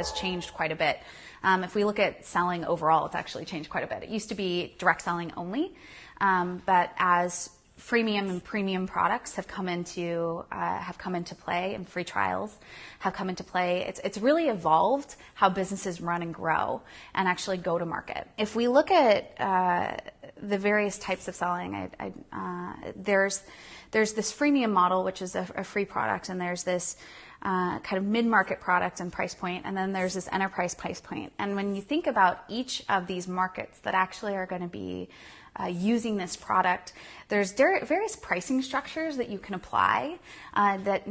has changed quite a bit. If we look at selling overall, it's actually changed quite a bit. It used to be direct selling only, but as freemium and premium products have come into play, and free trials have come into play, it's really evolved how businesses run and grow and actually go to market. If we look at the various types of selling, there's this freemium model, which is a free product, and there's this kind of mid-market product and price point, and then there's this enterprise price point. And when you think about each of these markets that actually are going to be using this product, there's various pricing structures that you can apply that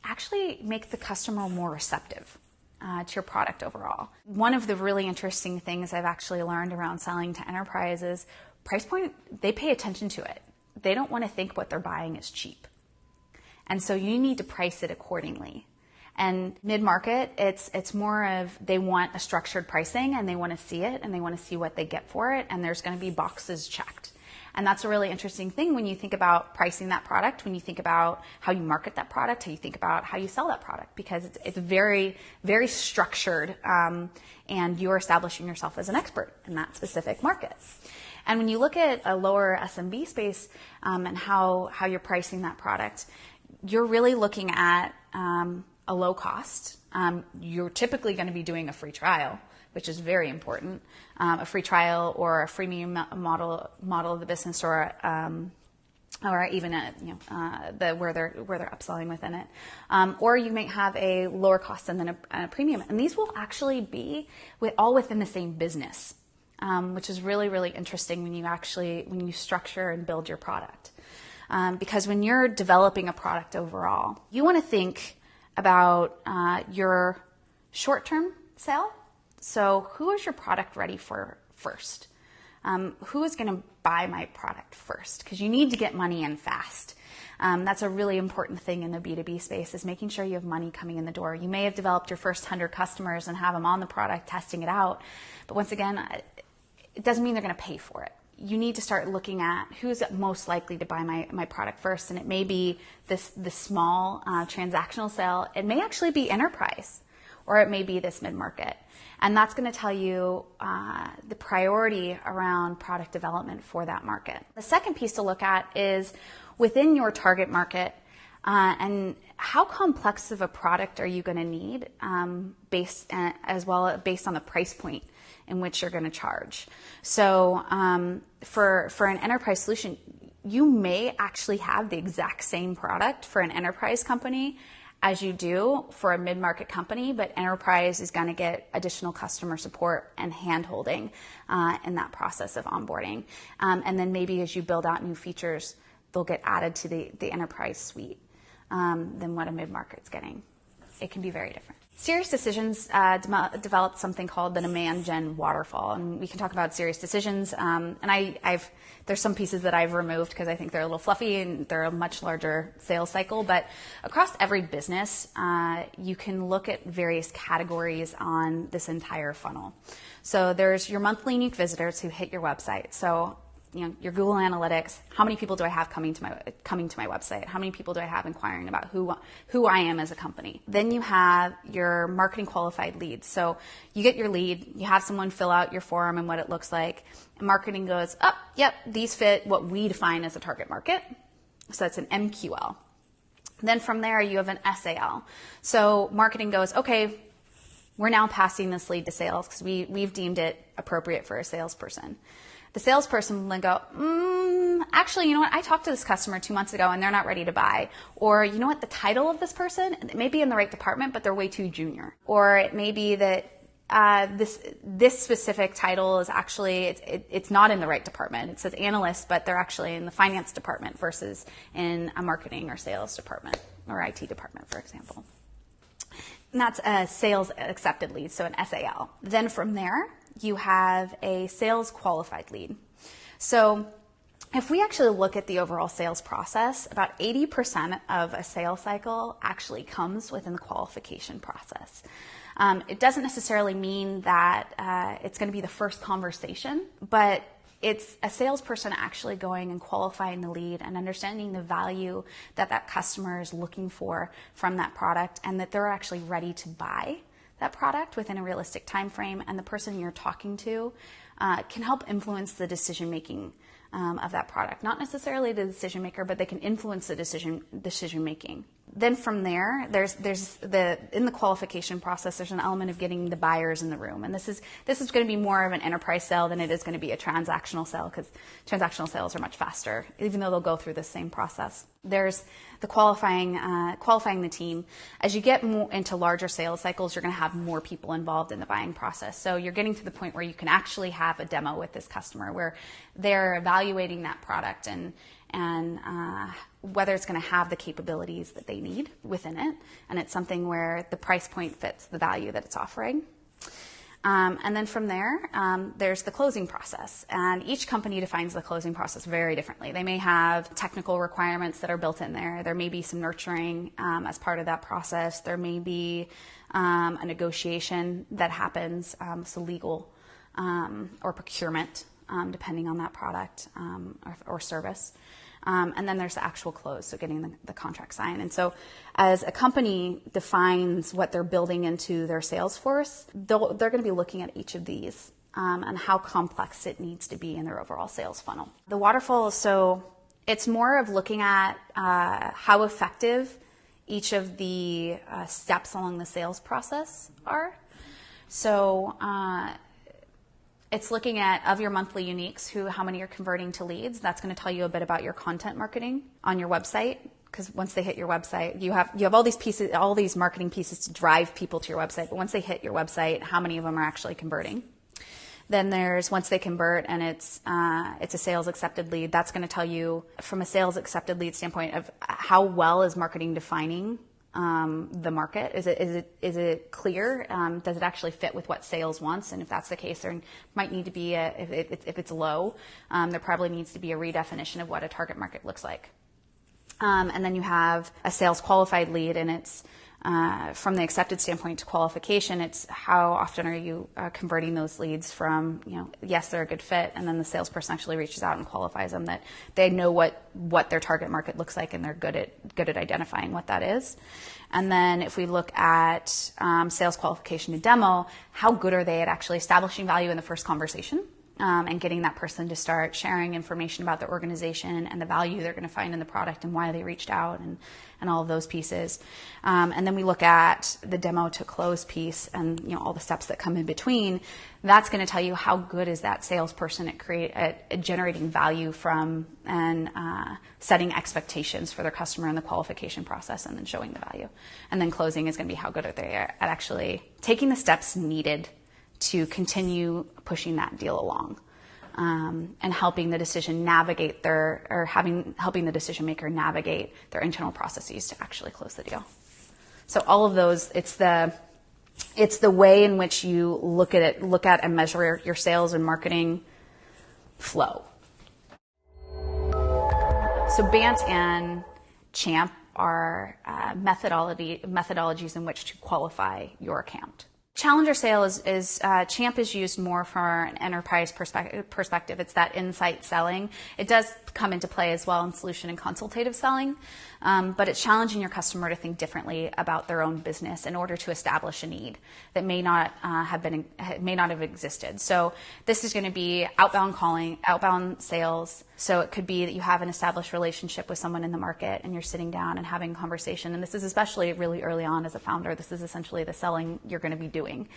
actually make the customer more receptive to your product overall. One of the really interesting things I've actually learned around selling to enterprises, price point, they pay attention to it. They don't want to think what they're buying is cheap. And so you need to price it accordingly. And mid-market, it's more of they want a structured pricing and they want to see it and they want to see what they get for it, and there's going to be boxes checked. And that's a really interesting thing when you think about pricing that product, when you think about how you market that product, how you think about how you sell that product, because it's very, very structured, and you're establishing yourself as an expert in that specific market. And when you look at a lower SMB space and how you're pricing that product, you're really looking at a low cost. You're typically going to be doing a free trial, which is very important. A free trial or a freemium model of the business, or even where they're upselling within it. Or you may have a lower cost and then a premium, and these will actually be all within the same business, which is really, really interesting when you structure and build your product. Because when you're developing a product overall, you want to think about your short-term sale. So who is your product ready for first? Who is going to buy my product first? Because you need to get money in fast. That's a really important thing in the B2B space, is making sure you have money coming in the door. You may have developed your first 100 customers and have them on the product, testing it out. But once again, it doesn't mean they're going to pay for it. You need to start looking at who's most likely to buy my product first. And it may be this small transactional sale. It may actually be enterprise, or it may be this mid-market. And that's going to tell you the priority around product development for that market. The second piece to look at is within your target market, and how complex of a product are you going to need, based on the price point in which you're going to charge. So for an enterprise solution, you may actually have the exact same product for an enterprise company as you do for a mid-market company, but enterprise is going to get additional customer support and hand-holding in that process of onboarding. And then maybe as you build out new features, they'll get added to the enterprise suite than what a mid-market's getting. It can be very different. SiriusDecisions developed something called the Demand Gen Waterfall, and we can talk about SiriusDecisions. And there's some pieces that I've removed because I think they're a little fluffy and they're a much larger sales cycle. But across every business, you can look at various categories on this entire funnel. So there's your monthly unique visitors who hit your website. So your Google Analytics, how many people do I have coming to my website? How many people do I have inquiring about who I am as a company? Then you have your marketing qualified leads. So you get your lead, you have someone fill out your form and what it looks like, and marketing goes, yep, these fit what we define as a target market. So that's an MQL. Then from there, you have an SAL. So marketing goes, okay, we're now passing this lead to sales because we've deemed it appropriate for a salesperson. The salesperson will then go, actually, you know what? I talked to this customer 2 months ago and they're not ready to buy. Or, you know what? The title of this person, it may be in the right department, but they're way too junior. Or it may be that this specific title is actually, it's not in the right department. It says analyst, but they're actually in the finance department versus in a marketing or sales department or IT department, for example. And that's a sales accepted lead, so an SAL. Then from there, you have a sales qualified lead. So if we actually look at the overall sales process, about 80% of a sales cycle actually comes within the qualification process. It doesn't necessarily mean that it's going to be the first conversation, but it's a salesperson actually going and qualifying the lead and understanding the value that customer is looking for from that product, and that they're actually ready to buy that product within a realistic time frame, and the person you're talking to can help influence the decision making of that product. Not necessarily the decision maker, but they can influence the decision making. Then from there, in the qualification process, there's an element of getting the buyers in the room, and this is going to be more of an enterprise sale than it is going to be a transactional sale, because transactional sales are much faster, even though they'll go through the same process. There's the qualifying the team. As you get more into larger sales cycles, you're going to have more people involved in the buying process. So you're getting to the point where you can actually have a demo with this customer where they're evaluating that product and whether it's going to have the capabilities that they need within it, and it's something where the price point fits the value that it's offering. And then from there, there's the closing process. And each company defines the closing process very differently. They may have technical requirements that are built in there. There may be some nurturing as part of that process. There may be a negotiation that happens, so legal or procurement, depending on that product or service. And then there's the actual close, so getting the contract signed. And so as a company defines what they're building into their sales force, they're going to be looking at each of these and how complex it needs to be in their overall sales funnel. The waterfall, so it's more of looking at how effective each of the steps along the sales process are. So it's looking at, of your monthly uniques, how many are converting to leads. That's going to tell you a bit about your content marketing on your website, because once they hit your website, you have all these pieces, all these marketing pieces to drive people to your website. But once they hit your website, how many of them are actually converting? Then there's once they convert and it's a sales accepted lead. That's going to tell you from a sales accepted lead standpoint of how well is marketing defining the market. Is it clear? Does it actually fit with what sales wants? And if that's the case, there might need to be if it's low, there probably needs to be a redefinition of what a target market looks like. And then you have a sales qualified lead, and it's from the accepted standpoint to qualification, it's how often are you converting those leads from, yes, they're a good fit, and then the salesperson actually reaches out and qualifies them, that they know what their target market looks like and they're good at identifying what that is. And then if we look at sales qualification to demo, how good are they at actually establishing value in the first conversation? And getting that person to start sharing information about their organization and the value they're going to find in the product and why they reached out and all of those pieces. And then we look at the demo to close piece and all the steps that come in between. That's going to tell you how good is that salesperson at generating value from and setting expectations for their customer in the qualification process and then showing the value. And then closing is going to be how good are they at actually taking the steps needed to continue pushing that deal along, and helping the decision helping the decision maker navigate their internal processes to actually close the deal. So all of those, it's the way in which you look at and measure your sales and marketing flow. So BANT and CHAMP are methodologies in which to qualify your account. Challenger sale is CHAMP is used more for an enterprise perspective. It's that insight selling. It does come into play as well in solution and consultative selling, but it's challenging your customer to think differently about their own business in order to establish a need that may not have existed. So this is going to be outbound calling, outbound sales. So it could be that you have an established relationship with someone in the market and you're sitting down and having a conversation. And this is especially really early on as a founder. This is essentially the selling you're going to be doing,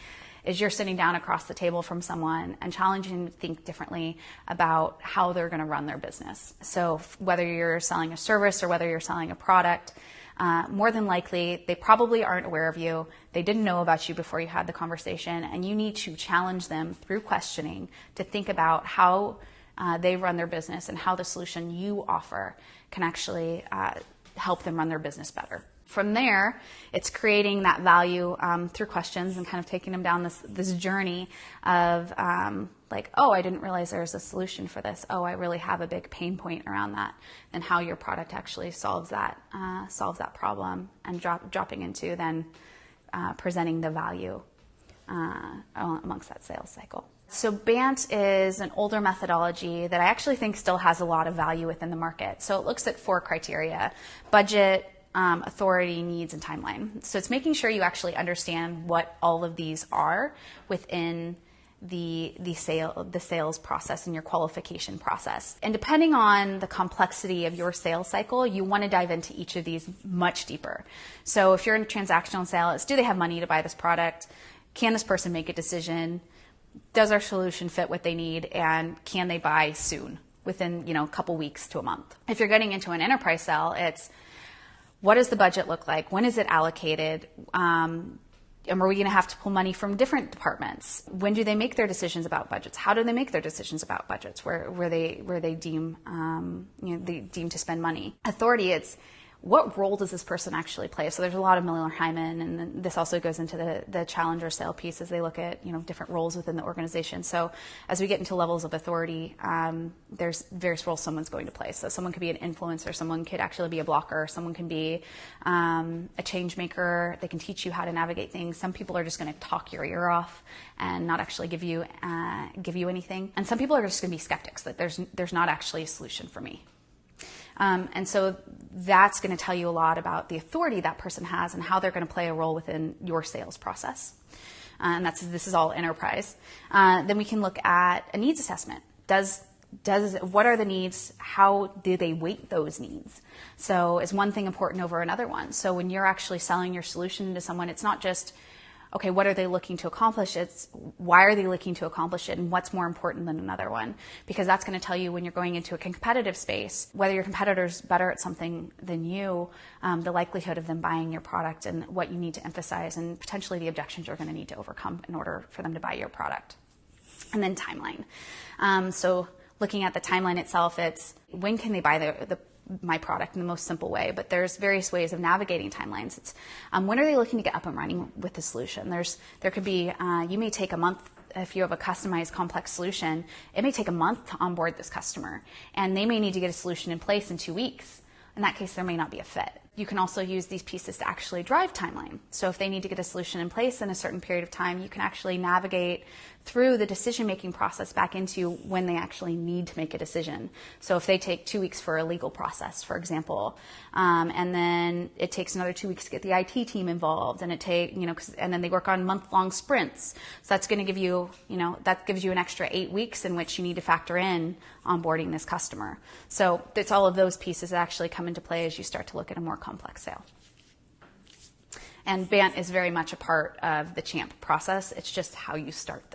is you're sitting down across the table from someone and challenging them to think differently about how they're going to run their business. So whether you're selling a service or whether you're selling a product, more than likely, they probably aren't aware of you. They didn't know about you before you had the conversation, and you need to challenge them through questioning to think about how they run their business and how the solution you offer can actually help them run their business better. From there, it's creating that value through questions and kind of taking them down this journey of oh, I didn't realize there was a solution for this. Oh, I really have a big pain point around that, and how your product actually solves that problem, and dropping into then presenting the value amongst that sales cycle. So BANT is an older methodology that I actually think still has a lot of value within the market. So it looks at 4 criteria: budget, authority, needs, and timeline. So it's making sure you actually understand what all of these are within the sales process and your qualification process. And depending on the complexity of your sales cycle, you want to dive into each of these much deeper. So if you're in a transactional sale, it's do they have money to buy this product? Can this person make a decision? Does our solution fit what they need? And can they buy soon, within a couple weeks to a month? If you're getting into an enterprise sale, it's what does the budget look like? When is it allocated? And are we going to have to pull money from different departments? When do they make their decisions about budgets? How do they make their decisions about budgets? Where they deem they deem to spend money? Authority, it's what role does this person actually play? So there's a lot of Miller-Heiman, and then this also goes into the challenger sale piece as they look at different roles within the organization. So as we get into levels of authority, there's various roles someone's going to play. So someone could be an influencer, someone could actually be a blocker, someone can be a change maker. They can teach you how to navigate things. Some people are just going to talk your ear off and not actually give you anything. And some people are just going to be skeptics that there's not actually a solution for me. And so that's going to tell you a lot about the authority that person has and how they're going to play a role within your sales process. And this is all enterprise. Then we can look at a needs assessment. What are the needs? How do they weight those needs? So is one thing important over another one? So when you're actually selling your solution to someone, it's not just, okay, what are they looking to accomplish? It's why are they looking to accomplish it, and what's more important than another one? Because that's going to tell you when you're going into a competitive space, whether your competitor's better at something than you, the likelihood of them buying your product, and what you need to emphasize, and potentially the objections you're going to need to overcome in order for them to buy your product. And then timeline. So looking at the timeline itself, it's when can they buy my product in the most simple way, but there's various ways of navigating timelines. It's when are they looking to get up and running with the solution? There could be you may take a month. If you have a customized complex solution, it may take a month to onboard this customer, and they may need to get a solution in place in 2 weeks. In that case, there may not be a fit. You can also use these pieces to actually drive timeline. So if they need to get a solution in place in a certain period of time, you can actually navigate through the decision-making process back into when they actually need to make a decision. So if they take 2 weeks for a legal process, for example, and then it takes another 2 weeks to get the IT team involved, and and then they work on month-long sprints. So that's going to give you, that gives you an extra 8 weeks in which you need to factor in onboarding this customer. So it's all of those pieces that actually come into play as you start to look at a more complex sale. And BANT is very much a part of the CHAMP process. It's just how you start this.